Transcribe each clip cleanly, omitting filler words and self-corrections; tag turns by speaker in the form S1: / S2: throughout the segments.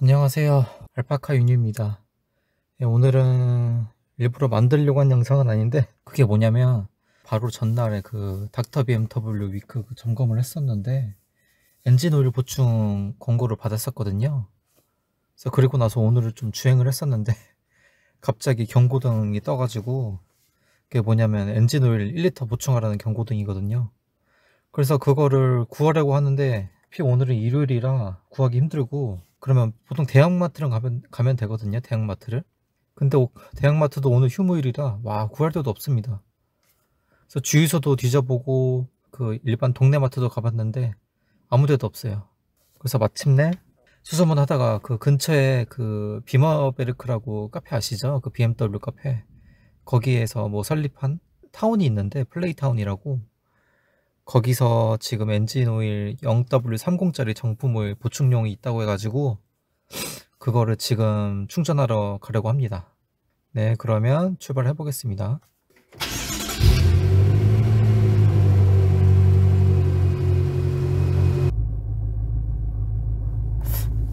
S1: 안녕하세요. 알파카 윤유입니다. 오늘은 일부러 만들려고 한 영상은 아닌데, 그게 뭐냐면 바로 전날에 그 닥터 BMW 위크 그 점검을 했었는데 엔진 오일 보충 권고를 받았었거든요. 그래서 그리고 나서 오늘을 좀 주행을 했었는데 갑자기 경고등이 떠가지고, 그게 뭐냐면 엔진 오일 1리터 보충하라는 경고등이거든요. 그래서 그거를 구하려고 하는데 오늘은 일요일이라 구하기 힘들고, 그러면 보통 대형마트를 가면 되거든요. 대형마트를. 근데 대형마트도 오늘 휴무일이라 구할 데도 없습니다. 그래서 주유소도 뒤져보고 그 일반 동네 마트도 가봤는데 아무 데도 없어요. 그래서 마침내 수소문 하다가 그 근처에 그 비머베르크라고 카페 아시죠? 그 BMW 카페, 거기에서 뭐 설립한 타운이 있는데, 플레이타운이라고, 거기서 지금 엔진오일 0W30짜리 정품오일 보충용이 있다고 해가지고 그거를 지금 충전하러 가려고 합니다. 네, 그러면 출발해 보겠습니다.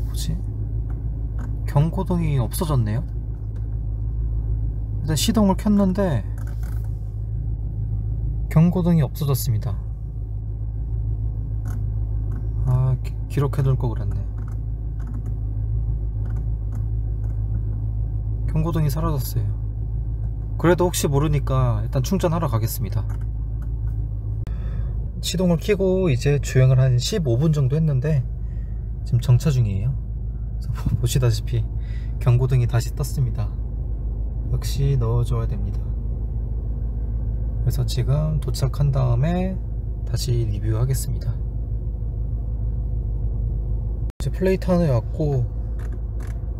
S1: 뭐지? 경고등이 없어졌네요. 일단 시동을 켰는데 경고등이 없어졌습니다. 기록해둘 거 그랬네. 경고등이 사라졌어요. 그래도 혹시 모르니까 일단 충전하러 가겠습니다. 시동을 켜고 이제 주행을 한 15분 정도 했는데 지금 정차 중이에요. 보시다시피 경고등이 다시 떴습니다. 역시 넣어줘야 됩니다. 그래서 지금 도착한 다음에 다시 리뷰하겠습니다. 이제 플레이타운에 왔고,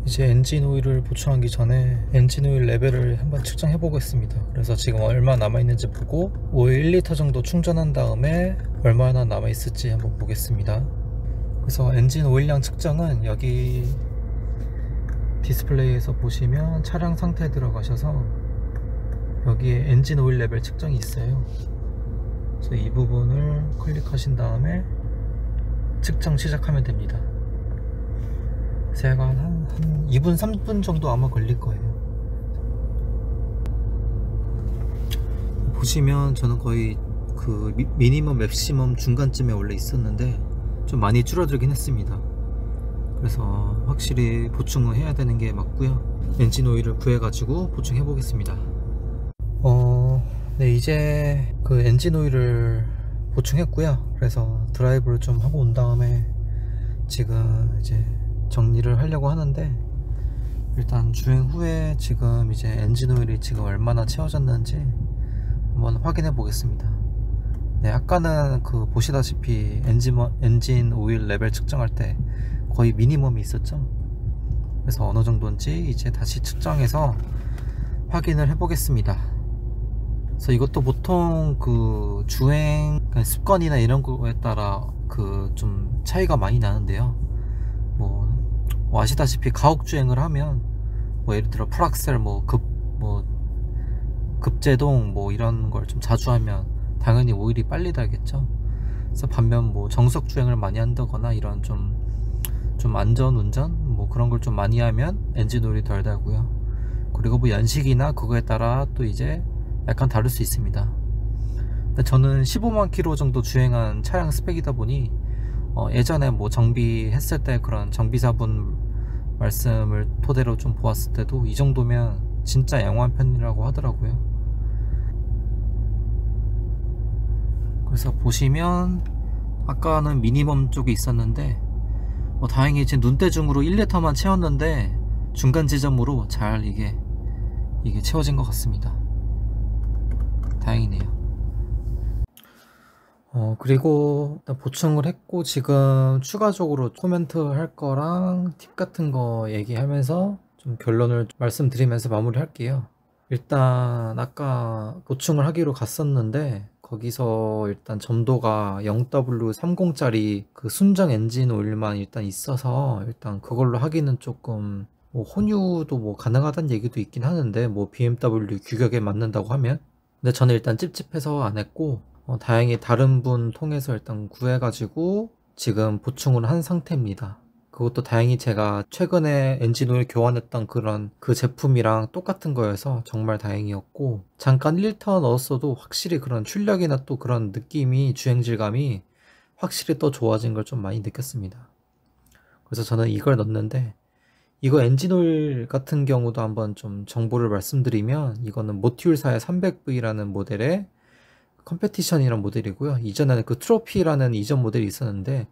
S1: 이제 엔진 오일을 보충하기 전에 엔진 오일 레벨을 한번 측정해 보겠습니다. 그래서 지금 얼마 남아있는지 보고 오일 1리터 정도 충전한 다음에 얼마나 남아있을지 한번 보겠습니다. 그래서 엔진 오일량 측정은 여기 디스플레이에서 보시면 차량 상태에 들어가셔서 여기에 엔진 오일 레벨 측정이 있어요. 그래서 이 부분을 클릭하신 다음에 측정 시작하면 됩니다. 제가 한 2분 3분 정도 아마 걸릴 거예요. 보시면 저는 거의 그 미니멈 맥시멈 중간쯤에 원래 있었는데 좀 많이 줄어들긴 했습니다. 그래서 확실히 보충을 해야 되는 게 맞고요. 엔진 오일을 구해 가지고 보충해 보겠습니다. 네, 이제 그 엔진 오일을 보충했고요. 그래서 드라이브를 좀 하고 온 다음에 지금 이제 정리를 하려고 하는데, 일단 주행 후에 지금 이제 엔진 오일이 지금 얼마나 채워졌는지 한번 확인해 보겠습니다. 네, 아까는 그 보시다시피 엔진 오일 레벨 측정할 때 거의 미니멈이 있었죠. 그래서 어느 정도인지 이제 다시 측정해서 확인을 해 보겠습니다. 그래서 이것도 보통 그 주행 습관이나 이런 거에 따라 그 좀 차이가 많이 나는데요. 뭐 아시다시피 가옥 주행을 하면 뭐 예를 들어 풀악셀 급제동 이런 걸 좀 자주 하면 당연히 오일이 빨리 달겠죠. 그래서 반면 뭐 정석 주행을 많이 한다거나 이런 좀 안전 운전 그런 걸 좀 많이 하면 엔진 오일이 덜 달고요. 그리고 뭐 연식이나 그거에 따라 또 이제 약간 다를 수 있습니다. 근데 저는 15만 킬로 정도 주행한 차량 스펙이다 보니 예전에 뭐 정비했을 때 그런 정비사분 말씀을 토대로 좀 보았을 때도 이 정도면 진짜 양호한 편이라고 하더라고요. 그래서 보시면 아까는 미니멈 쪽에 있었는데 다행히 지금 눈대중으로 1리터만 채웠는데 중간 지점으로 잘 이게 채워진 것 같습니다. 다행이네요. 그리고 일단 보충을 했고, 지금 추가적으로 코멘트 할 거랑 팁 같은 거 얘기하면서 좀 결론을 말씀드리면서 마무리 할게요. 일단 아까 보충을 하기로 갔었는데 거기서 일단 점도가 0W30짜리 그 순정 엔진 오일만 일단 있어서 일단 그걸로 하기는 조금 혼유도 가능하다는 얘기도 있긴 하는데 BMW 규격에 맞는다고 하면, 근데 저는 일단 찝찝해서 안 했고, 다행히 다른 분 통해서 일단 구해가지고 지금 보충을 한 상태입니다. 그것도 다행히 제가 최근에 엔진오일 교환했던 그 제품이랑 똑같은 거여서 정말 다행이었고, 잠깐 1리터 넣었어도 확실히 그런 출력이나 또 그런 느낌이, 주행질감이 확실히 또 좋아진 걸 좀 많이 느꼈습니다. 그래서 저는 이걸 넣었는데, 이거 엔진오일 같은 경우도 한번 좀 정보를 말씀드리면, 이거는 모듈사의 300V라는 모델의 컴페티션이라는 모델이고요. 이전에는 그 트로피라는 이전 모델이 있었는데,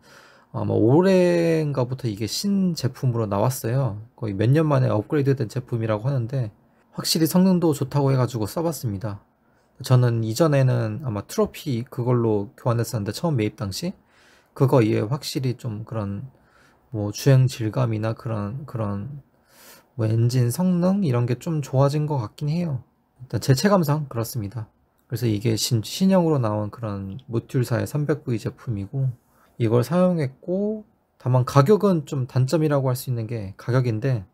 S1: 아마 올해인가부터 이게 신제품으로 나왔어요. 거의 몇 년 만에 업그레이드 된 제품이라고 하는데, 확실히 성능도 좋다고 해가지고 써봤습니다. 저는 이전에는 아마 트로피 그걸로 교환했었는데, 처음 매입 당시 그거 이에 확실히 좀 그런 뭐 주행 질감이나 그런 뭐 엔진 성능 이런 게 좀 좋아진 것 같긴 해요. 일단 제 체감상 그렇습니다. 그래서 이게 신형으로 나온 그런 모듈사의 300V 제품이고, 이걸 사용했고, 다만 가격은 좀 단점이라고 할 수 있는 게 가격인데,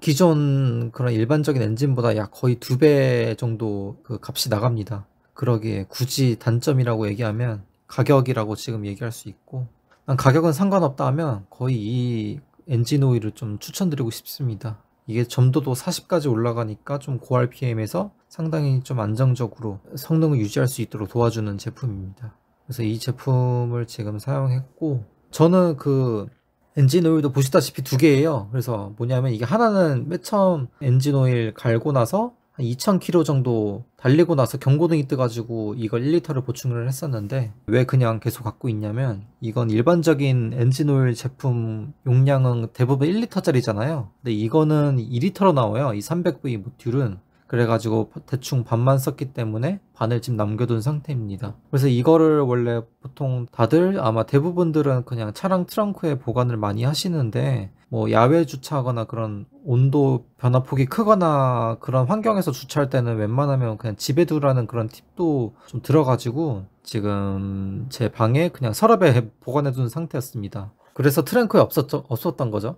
S1: 기존 그런 일반적인 엔진보다 약 거의 2배 정도 그 값이 나갑니다. 그러기에 굳이 단점이라고 얘기하면 가격이라고 지금 얘기할 수 있고, 난 가격은 상관없다 하면 거의 이 엔진 오일을 좀 추천드리고 싶습니다. 이게 점도도 40까지 올라가니까 좀 고RPM에서 상당히 좀 안정적으로 성능을 유지할 수 있도록 도와주는 제품입니다. 그래서 이 제품을 지금 사용했고, 저는 그 엔진 오일도 보시다시피 2개예요. 그래서 뭐냐면 이게 하나는 맨 처음 엔진 오일 갈고 나서 한 2000km 정도 달리고 나서 경고등이 뜨가지고 이걸 1리터를 보충을 했었는데, 왜 그냥 계속 갖고 있냐면, 이건 일반적인 엔진오일 제품 용량은 대부분 1리터짜리잖아요. 근데 이거는 2리터로 나와요. 이 300V 모듈은. 그래가지고 대충 반만 썼기 때문에 반을 지금 남겨둔 상태입니다. 그래서 이거를 원래 보통 다들, 아마 대부분들은 그냥 차량 트렁크에 보관을 많이 하시는데, 뭐 야외 주차하거나 그런 온도 변화폭이 크거나 그런 환경에서 주차할 때는 웬만하면 그냥 집에 두라는 그런 팁도 좀 들어가지고 지금 제 방에 그냥 서랍에 보관해둔 상태였습니다. 그래서 트렁크에 없었던 거죠.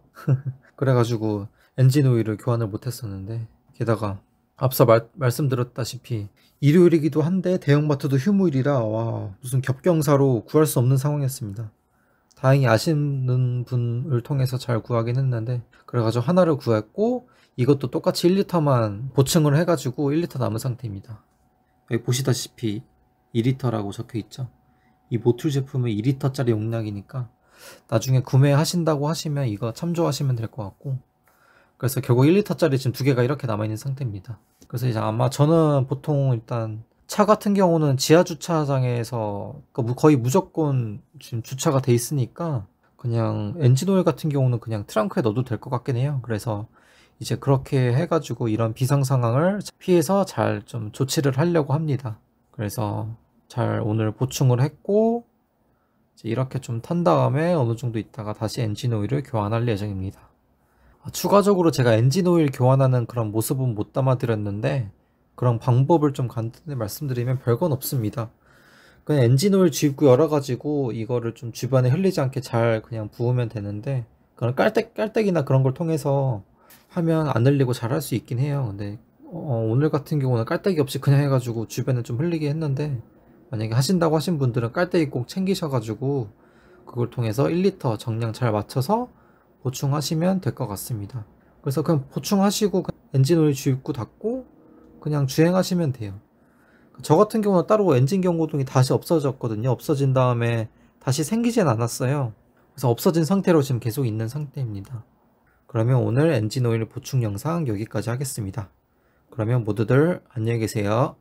S1: 그래가지고 엔진 오일을 교환을 못했었는데, 게다가 앞서 말씀드렸다시피 일요일이기도 한데 대형마트도 휴무일이라 와, 무슨 겹경사로 구할 수 없는 상황이었습니다. 다행히 아시는 분을 통해서 잘 구하긴 했는데, 그래가지고 하나를 구했고, 이것도 똑같이 1리터만 보충을 해가지고 1리터 남은 상태입니다. 여기 보시다시피 2리터라고 적혀있죠. 이 모듈 제품은 2리터짜리 용량이니까 나중에 구매하신다고 하시면 이거 참조하시면 될 것 같고, 그래서 결국 1리터짜리 지금 2개가 이렇게 남아있는 상태입니다. 그래서 이제 아마 저는 보통 일단 차 같은 경우는 지하 주차장에서 거의 무조건 지금 주차가 돼 있으니까, 그냥 엔진오일 같은 경우는 그냥 트렁크에 넣어도 될 것 같긴 해요. 그래서 이제 그렇게 해가지고 이런 비상 상황을 피해서 잘 좀 조치를 하려고 합니다. 그래서 잘 오늘 보충을 했고, 이제 이렇게 좀 탄 다음에 어느 정도 있다가 다시 엔진오일을 교환할 예정입니다. 추가적으로 제가 엔진오일 교환하는 그런 모습은 못 담아드렸는데, 그런 방법을 좀 간단히 말씀드리면 별건 없습니다. 그냥 엔진오일 주입구 열어가지고 이거를 좀 주변에 흘리지 않게 잘 그냥 부으면 되는데, 그런 깔때기나 그런 걸 통해서 하면 안 흘리고 잘 할 수 있긴 해요. 근데 오늘 같은 경우는 깔때기 없이 그냥 해가지고 주변에 좀 흘리게 했는데, 만약에 하신다고 하신 분들은 깔때기 꼭 챙기셔가지고 그걸 통해서 1리터 정량 잘 맞춰서 보충하시면 될 것 같습니다. 그래서 그냥 보충하시고 엔진오일 주입구 닫고 그냥 주행하시면 돼요. 저 같은 경우는 따로 엔진 경고등이 다시 없어졌거든요. 없어진 다음에 다시 생기진 않았어요. 그래서 없어진 상태로 지금 계속 있는 상태입니다. 그러면 오늘 엔진오일 보충 영상 여기까지 하겠습니다. 그러면 모두들 안녕히 계세요.